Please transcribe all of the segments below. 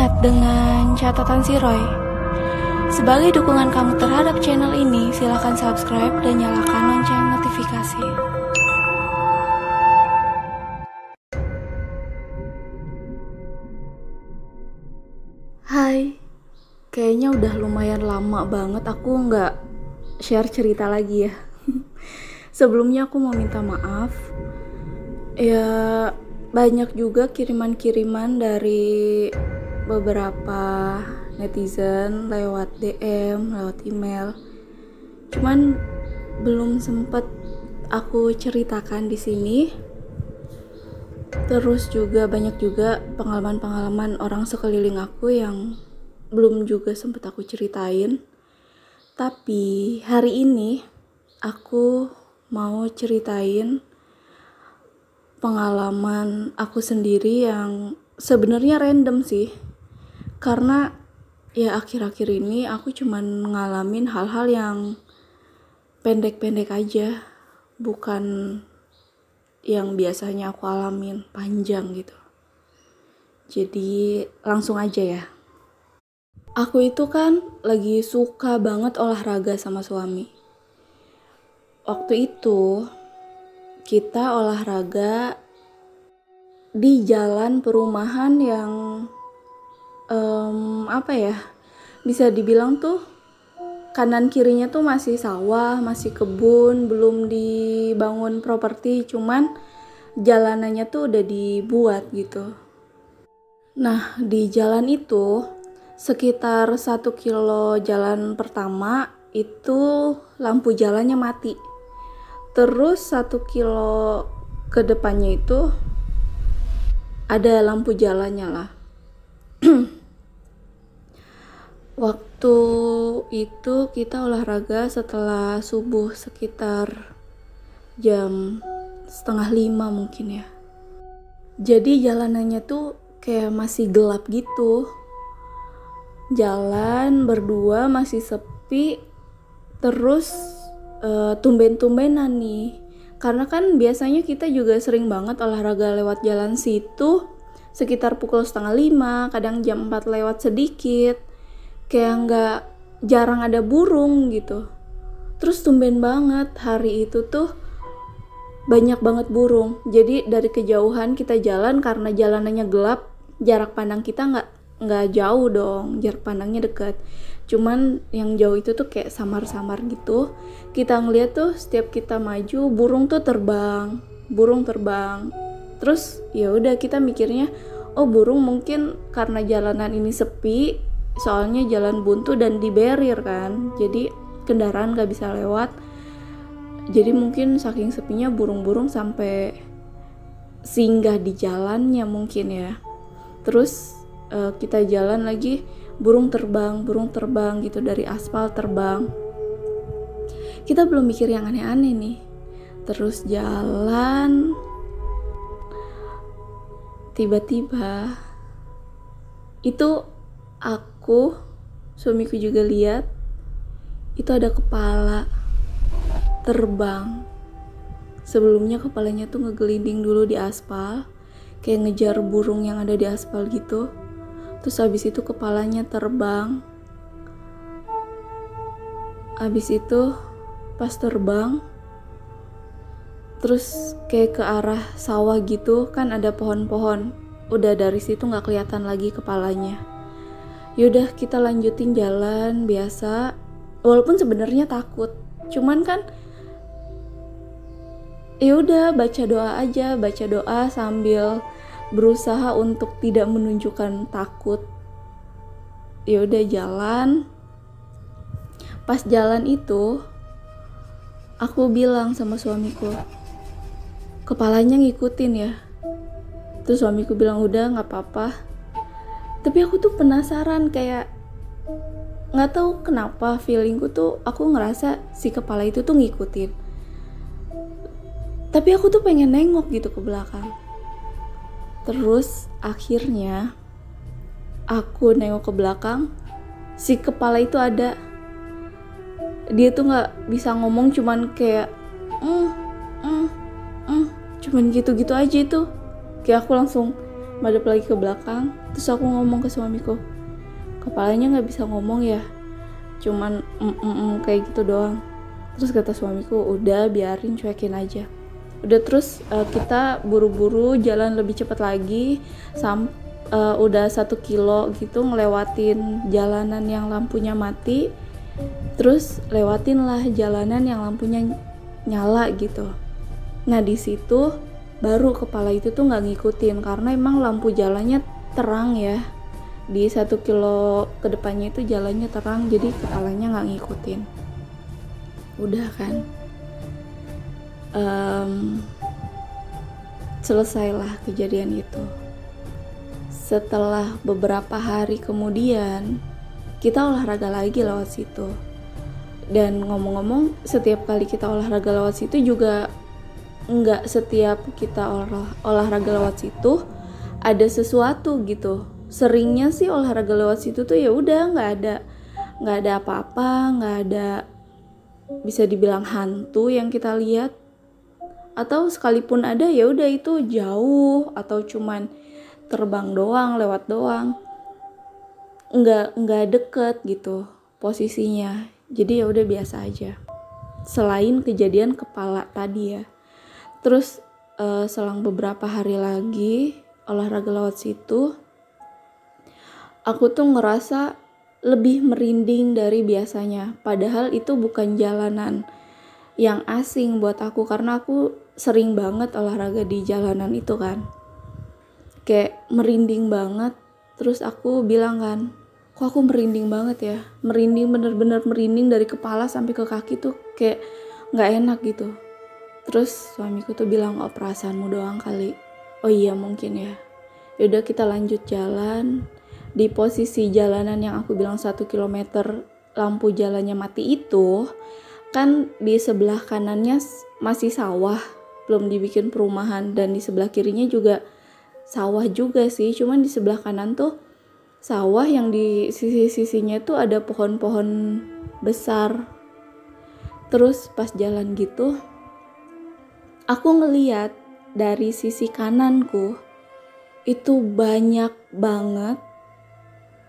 Internet dengan catatan si Roy. Sebagai dukungan kamu terhadap channel ini, silakan subscribe dan nyalakan lonceng notifikasi. Hai, kayaknya udah lumayan lama banget aku nggak share cerita lagi ya. Sebelumnya aku mau minta maaf. Ya, banyak juga kiriman-kiriman dari beberapa netizen lewat DM, lewat email. Cuman belum sempet aku ceritakan di sini. Terus juga banyak juga pengalaman-pengalaman orang sekeliling aku yang belum juga sempet aku ceritain. Tapi hari ini aku mau ceritain pengalaman aku sendiri yang sebenarnya random sih. Karena ya akhir-akhir ini aku cuman ngalamin hal-hal yang pendek-pendek aja, bukan yang biasanya aku alamin panjang gitu. Jadi langsung aja ya. Aku itu kan lagi suka banget olahraga sama suami. Waktu itu kita olahraga di jalan perumahan yang bisa dibilang tuh kanan kirinya tuh masih sawah, masih kebun, belum dibangun properti, cuman jalanannya tuh udah dibuat gitu. Nah, di jalan itu sekitar 1 kilo jalan pertama itu lampu jalannya mati. Terus 1 kilo ke depannya itu ada lampu jalannya lah. Waktu itu kita olahraga setelah subuh sekitar jam 4:30 mungkin ya. Jadi jalanannya tuh kayak masih gelap gitu. Jalan berdua masih sepi. Terus tumben-tumbenan nih, karena kan biasanya kita juga sering banget olahraga lewat jalan situ sekitar pukul 4:30, kadang jam 4 lewat sedikit, kayak jarang ada burung gitu. Terus tumben banget hari itu tuh banyak banget burung. Jadi dari kejauhan kita jalan, karena jalanannya gelap, jarak pandang kita nggak jauh dong, jarak pandangnya dekat. Cuman yang jauh itu tuh kayak samar-samar gitu. Kita ngeliat tuh setiap kita maju burung terbang. Terus ya udah kita mikirnya, oh burung mungkin karena jalanan ini sepi, soalnya jalan buntu dan di barrier kan. Jadi kendaraan nggak bisa lewat. Jadi mungkin saking sepinya burung-burung sampai singgah di jalannya mungkin ya. Terus kita jalan lagi, burung terbang gitu, dari aspal terbang. Kita belum mikir yang aneh-aneh nih. Terus jalan, tiba-tiba itu aku, suamiku juga lihat, itu ada kepala terbang. Sebelumnya kepalanya tuh ngegelinding dulu di aspal, kayak ngejar burung yang ada di aspal gitu. Terus habis itu kepalanya terbang. Habis itu pas terbang, terus kayak ke arah sawah gitu, kan ada pohon-pohon. Udah dari situ nggak kelihatan lagi kepalanya. Yaudah kita lanjutin jalan biasa. Walaupun sebenarnya takut, cuman kan ya udah baca doa sambil berusaha untuk tidak menunjukkan takut. Ya udah jalan. Pas jalan itu aku bilang sama suamiku, kepalanya ngikutin ya. Terus suamiku bilang udah nggak apa-apa. Tapi aku tuh penasaran, kayak nggak tahu kenapa feelingku tuh aku ngerasa si kepala itu tuh ngikutin. Tapi aku tuh pengen nengok gitu ke belakang. Terus akhirnya aku nengok ke belakang, si kepala itu ada. Dia tuh nggak bisa ngomong, cuman kayak cuman gitu-gitu aja itu. Kayak aku langsung madep lagi ke belakang. Terus aku ngomong ke suamiku, kepalanya nggak bisa ngomong ya, cuman kayak gitu doang. Terus kata suamiku, udah biarin, cuekin aja. Udah, terus kita buru-buru jalan lebih cepat lagi, udah 1 kilo gitu ngelewatin jalanan yang lampunya mati. Terus lewatin lah jalanan yang lampunya nyala gitu. Nah di situ baru kepala itu tuh nggak ngikutin, karena emang lampu jalannya terang ya. Di 1 kilo ke depannya itu jalannya terang, jadi kepalanya nggak ngikutin. Udah kan, selesailah kejadian itu. Setelah beberapa hari kemudian, kita olahraga lagi lewat situ. Dan ngomong-ngomong, setiap kali kita olahraga lewat situ juga nggak setiap kita olahraga lewat situ ada sesuatu gitu. Seringnya sih olahraga lewat situ tuh ya udah nggak ada apa-apa, nggak ada bisa dibilang hantu yang kita lihat, atau sekalipun ada ya udah itu jauh atau cuman terbang doang, lewat doang, nggak deket gitu posisinya. Jadi ya udah biasa aja. Selain kejadian kepala tadi ya. Terus selang beberapa hari lagi olahraga lewat situ, aku tuh ngerasa lebih merinding dari biasanya. Padahal itu bukan jalanan yang asing buat aku, karena aku sering banget olahraga di jalanan itu kan. Kayak merinding banget. Terus aku bilang kan, kok aku merinding banget ya. Merinding, bener-bener merinding dari kepala sampai ke kaki tuh kayak gak enak gitu. Terus suamiku tuh bilang, oh perasaanmu doang kali. Oh iya mungkin ya. Yaudah kita lanjut jalan. Di posisi jalanan yang aku bilang 1 km lampu jalannya mati itu, kan di sebelah kanannya masih sawah, belum dibikin perumahan. Dan di sebelah kirinya juga sawah juga sih. Cuman di sebelah kanan tuh sawah, yang di sisi-sisinya tuh ada pohon-pohon besar. Terus pas jalan gitu, aku ngeliat dari sisi kananku itu banyak banget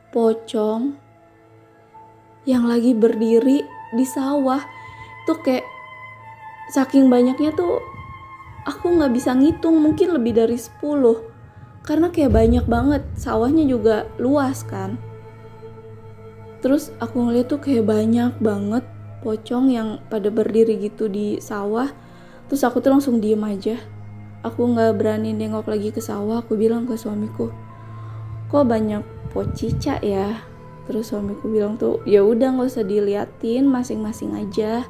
pocong yang lagi berdiri di sawah. Itu kayak saking banyaknya tuh aku gak bisa ngitung, mungkin lebih dari 10, karena kayak banyak banget. Sawahnya juga luas kan. Terus aku ngeliat tuh kayak banyak banget pocong yang pada berdiri gitu di sawah. Terus aku tuh langsung diem aja. Aku gak berani nengok lagi ke sawah. Aku bilang ke suamiku, kok banyak pocica ya? Terus suamiku bilang tuh, ya udah nggak usah diliatin, masing-masing aja,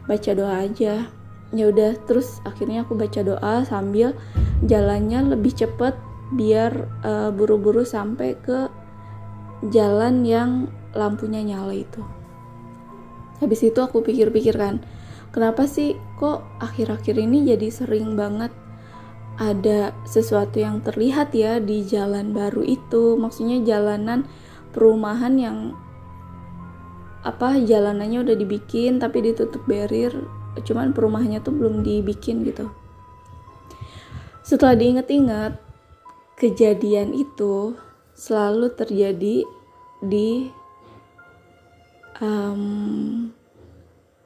baca doa aja. Ya udah, terus akhirnya aku baca doa sambil jalannya lebih cepet biar buru-buru sampai ke jalan yang lampunya nyala itu. Habis itu aku pikir-pikir kan, kenapa sih kok akhir-akhir ini jadi sering banget ada sesuatu yang terlihat ya di jalan baru itu. Maksudnya jalanan perumahan yang jalanannya udah dibikin tapi ditutup barrier, cuman perumahannya tuh belum dibikin gitu. Setelah diinget-inget, kejadian itu selalu terjadi di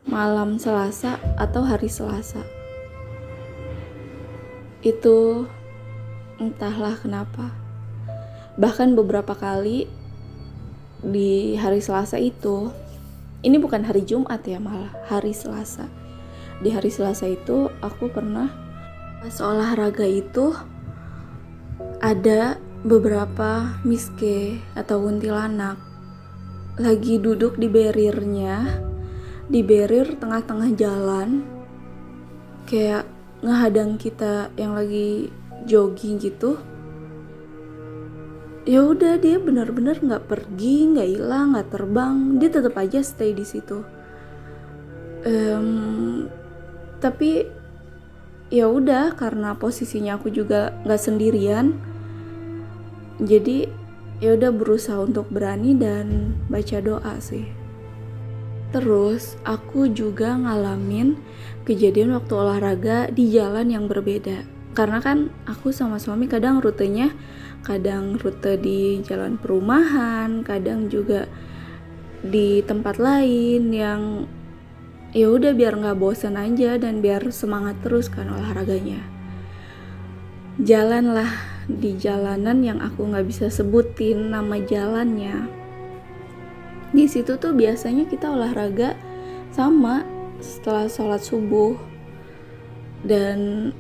malam Selasa atau hari Selasa. Itu entahlah kenapa. Bahkan beberapa kali di hari Selasa itu, ini bukan hari Jumat ya, malah hari Selasa. Di hari Selasa itu aku pernah pas olahraga itu ada beberapa miske atau kuntilanak lagi duduk di barriernya, di barrier tengah-tengah jalan, kayak ngehadang kita yang lagi jogging gitu. Ya udah, dia benar-benar nggak pergi, nggak hilang, nggak terbang, dia tetap aja stay di situ. Tapi ya udah, karena posisinya aku juga nggak sendirian, jadi ya udah berusaha untuk berani dan baca doa sih. Terus aku juga ngalamin kejadian waktu olahraga di jalan yang berbeda. karena kan aku sama suami kadang rutenya rute di jalan perumahan, kadang juga di tempat lain yang ya udah biar nggak bosan aja dan biar semangat terus kan olahraganya. Jalanlah di jalanan yang aku nggak bisa sebutin nama jalannya. Di situ tuh biasanya kita olahraga sama setelah sholat subuh. Dan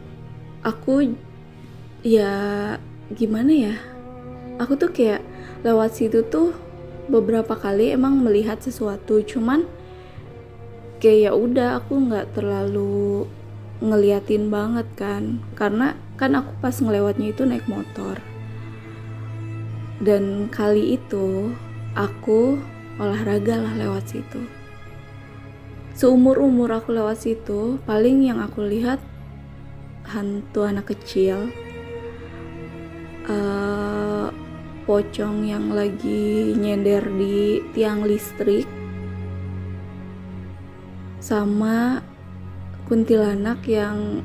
aku ya gimana ya, aku tuh kayak lewat situ tuh beberapa kali emang melihat sesuatu, cuman kayak ya udah aku nggak terlalu ngeliatin banget kan, karena kan aku pas ngelewatnya itu naik motor. Dan kali itu aku olahraga lah lewat situ. Seumur-umur aku lewat situ, paling yang aku lihat hantu anak kecil, pocong yang lagi nyender di tiang listrik, sama kuntilanak yang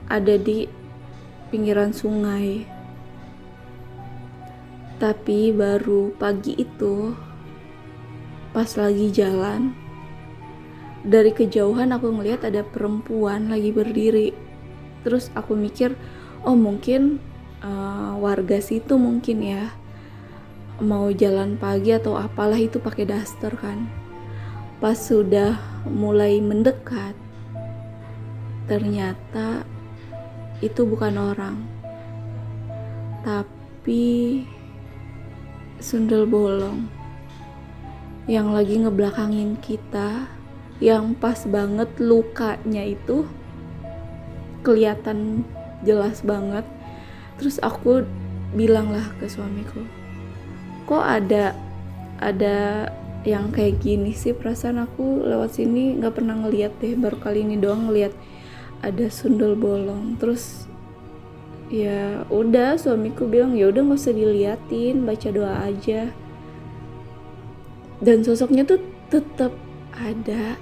ada di pinggiran sungai. Tapi baru pagi itu, pas lagi jalan, dari kejauhan aku ngelihat ada perempuan lagi berdiri. Terus aku mikir, oh mungkin warga situ mungkin ya mau jalan pagi atau apalah itu pakai daster kan. Pas sudah mulai mendekat, ternyata itu bukan orang, tapi sundel bolong yang lagi ngebelakangin kita, yang pas banget lukanya itu kelihatan jelas banget. Terus aku bilang lah ke suamiku, kok ada yang kayak gini sih, perasaan aku lewat sini nggak pernah ngeliat deh, baru kali ini doang ngeliat ada sundel bolong. Terus ya udah, suamiku bilang ya udah nggak usah diliatin, baca doa aja. Dan sosoknya tuh tetap ada,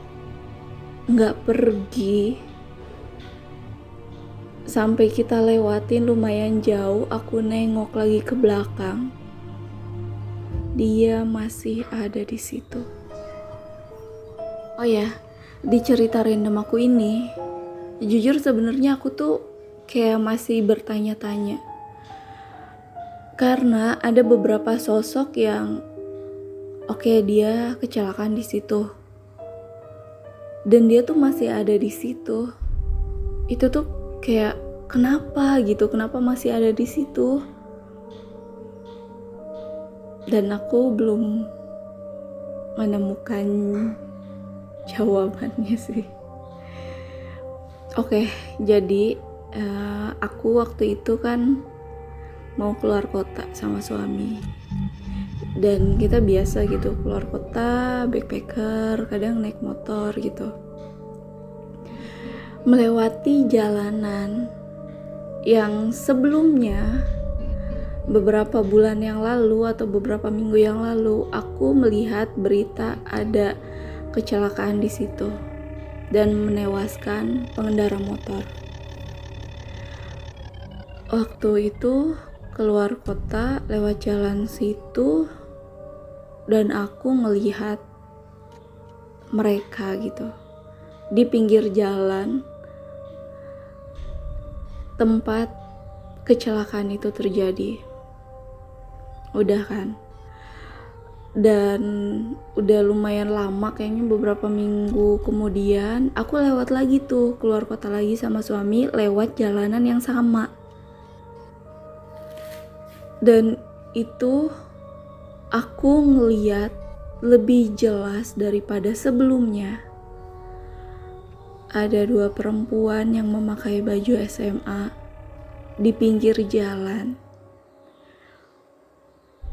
nggak pergi. Sampai kita lewatin lumayan jauh, aku nengok lagi ke belakang, dia masih ada di situ. Oh ya, di cerita random aku ini, jujur sebenarnya aku tuh kayak masih bertanya-tanya, karena ada beberapa sosok yang oke, dia kecelakaan di situ, dan dia tuh masih ada di situ. Itu tuh kayak kenapa gitu, kenapa masih ada di situ? Dan aku belum menemukan jawabannya sih. Oke, jadi aku waktu itu kan mau keluar kota sama suami, dan kita biasa gitu keluar kota, backpacker, kadang naik motor gitu, melewati jalanan yang sebelumnya beberapa bulan yang lalu atau beberapa minggu yang lalu aku melihat berita ada kecelakaan di situ dan menewaskan pengendara motor. Waktu itu keluar kota lewat jalan situ dan aku ngelihat mereka gitu di pinggir jalan tempat kecelakaan itu terjadi. Udah kan, dan udah lumayan lama, kayaknya beberapa minggu kemudian aku lewat lagi tuh, keluar kota lagi sama suami lewat jalanan yang sama. Dan itu aku ngeliat lebih jelas daripada sebelumnya. Ada dua perempuan yang memakai baju SMA di pinggir jalan.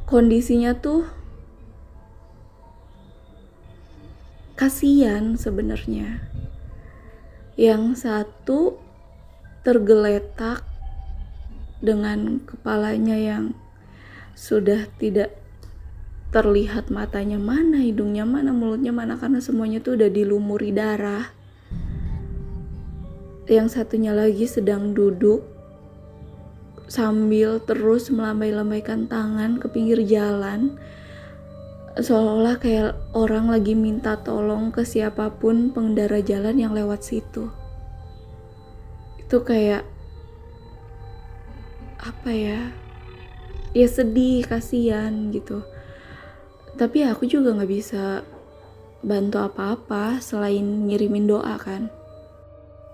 Kondisinya tuh kasihan sebenarnya. Yang satu tergeletak dengan kepalanya yang sudah tidak terlihat matanya mana, hidungnya mana, mulutnya mana, karena semuanya tuh udah dilumuri darah. yang satunya lagi sedang duduk sambil terus melambai-lambaikan tangan ke pinggir jalan, seolah-olah kayak orang lagi minta tolong ke siapapun pengendara jalan yang lewat situ. Itu kayak apa ya, ya sedih, kasihan gitu. Tapi aku juga gak bisa bantu apa-apa selain ngirimin doa kan.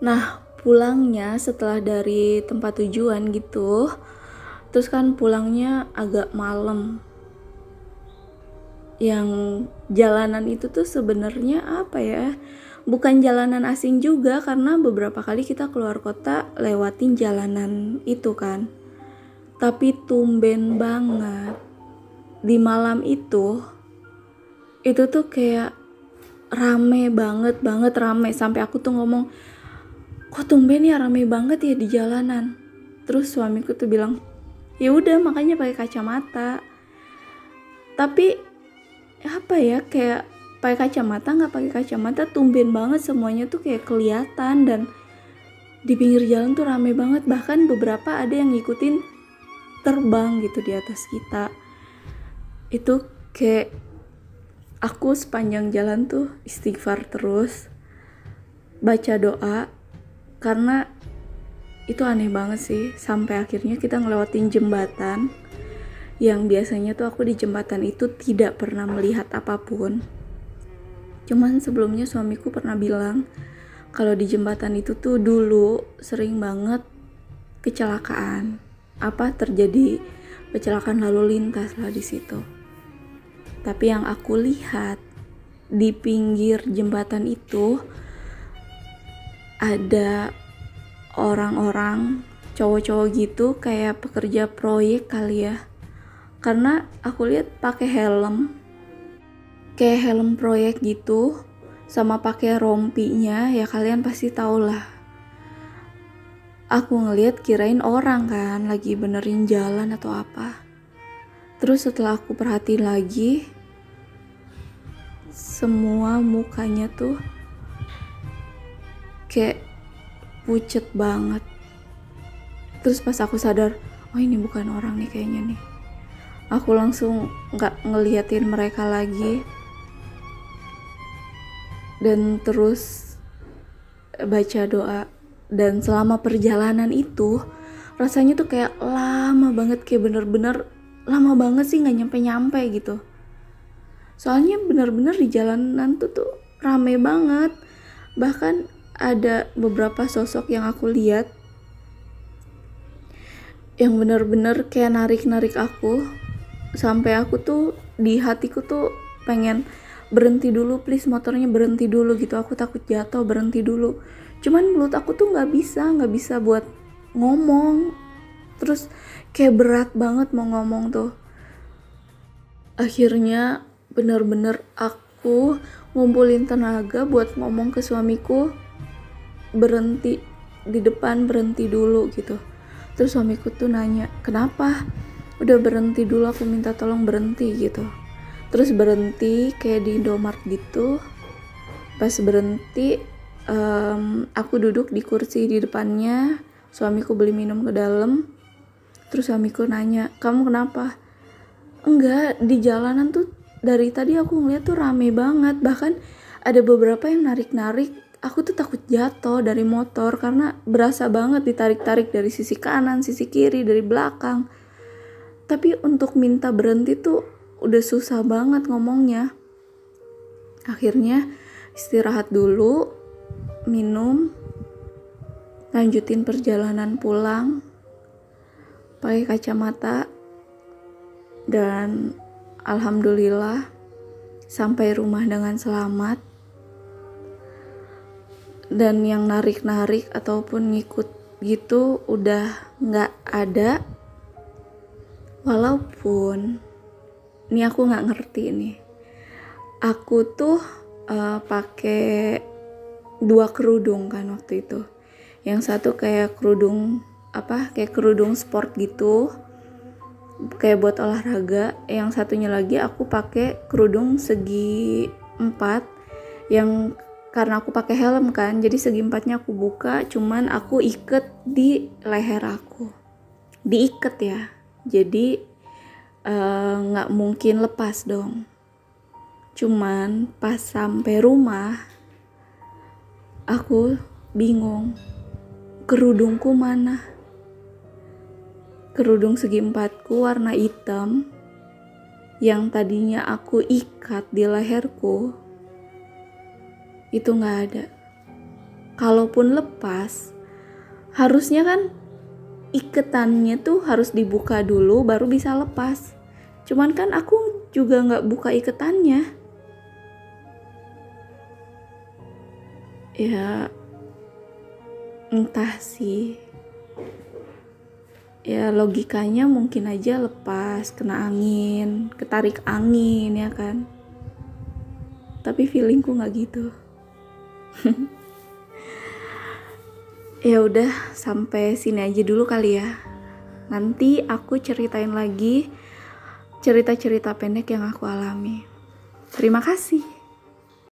Nah, pulangnya setelah dari tempat tujuan gitu, terus kan pulangnya agak malam. Yang jalanan itu tuh sebenarnya apa ya, bukan jalanan asing juga, karena beberapa kali kita keluar kota lewatin jalanan itu kan. Tapi tumben banget di malam itu tuh kayak rame banget rame, sampai aku tuh ngomong, kok tumben ya rame banget ya di jalanan. Terus suamiku tuh bilang, ya udah makanya pakai kacamata. Tapi apa ya, kayak pakai kacamata nggak pakai kacamata, tumben banget semuanya tuh kayak kelihatan. Dan di pinggir jalan tuh rame banget, bahkan beberapa ada yang ngikutin terbang gitu di atas kita. Itu kayak aku sepanjang jalan tuh istighfar terus, baca doa, karena itu aneh banget sih. Sampai akhirnya kita ngelewatin jembatan yang biasanya tuh aku di jembatan itu tidak pernah melihat apapun. Cuman sebelumnya suamiku pernah bilang kalau di jembatan itu tuh dulu sering banget kecelakaan, terjadi kecelakaan lalu lintas lah di situ. Tapi yang aku lihat di pinggir jembatan itu ada orang-orang cowok-cowok gitu, kayak pekerja proyek kali ya, karena aku lihat pakai helm, kayak helm proyek gitu, sama pakai rompinya ya, kalian pasti tau lah. Aku ngeliat kirain orang kan lagi benerin jalan atau apa. Terus setelah aku perhatiin lagi, semua mukanya tuh kayak pucet banget. Terus pas aku sadar, oh ini bukan orang nih kayaknya nih, aku langsung gak ngeliatin mereka lagi, dan terus baca doa. Dan selama perjalanan itu rasanya tuh kayak lama banget, kayak bener-bener lama banget sih, gak nyampe-nyampe gitu. Soalnya bener-bener di jalanan tuh rame banget. Bahkan ada beberapa sosok yang aku lihat yang bener-bener kayak narik-narik aku, sampai aku tuh di hatiku tuh pengen berhenti dulu, please motornya berhenti dulu gitu, aku takut jatuh, berhenti dulu. Cuman mulut aku tuh nggak bisa buat ngomong, terus kayak berat banget mau ngomong tuh. Akhirnya bener-bener aku ngumpulin tenaga buat ngomong ke suamiku, berhenti di depan, berhenti dulu gitu. Terus suamiku tuh nanya, kenapa? Udah berhenti dulu, aku minta tolong berhenti gitu. Terus berhenti kayak di Indomaret gitu. Pas berhenti, aku duduk di kursi di depannya, suamiku beli minum ke dalam. Terus suamiku nanya, kamu kenapa? Enggak, di jalanan tuh dari tadi aku ngeliat tuh rame banget, bahkan ada beberapa yang narik-narik. Aku tuh takut jatuh dari motor karena berasa banget ditarik-tarik dari sisi kanan, sisi kiri, dari belakang. Tapi untuk minta berhenti tuh udah susah banget ngomongnya. Akhirnya istirahat dulu, minum, lanjutin perjalanan pulang pakai kacamata, dan alhamdulillah sampai rumah dengan selamat. Dan yang narik-narik ataupun ngikut gitu udah nggak ada. Walaupun ini aku nggak ngerti nih, aku tuh pakai 2 kerudung kan waktu itu. Yang satu kayak kerudung kayak kerudung sport gitu, kayak buat olahraga. Yang satunya lagi aku pakai kerudung segi 4 yang karena aku pakai helm kan, jadi segi empatnya aku buka, cuman aku iket di leher aku, diiket ya, jadi nggak mungkin lepas dong. Cuman pas sampai rumah aku bingung, kerudungku mana? Kerudung segi empatku warna hitam yang tadinya aku ikat di leherku itu nggak ada. Kalaupun lepas, harusnya kan iketannya tuh harus dibuka dulu baru bisa lepas. Cuman kan aku juga nggak buka iketannya. Ya entah sih. Ya logikanya mungkin aja lepas, kena angin, ketarik angin ya kan. Tapi feelingku nggak gitu. Ya udah, sampai sini aja dulu kali ya. Nanti aku ceritain lagi cerita-cerita pendek yang aku alami. Terima kasih.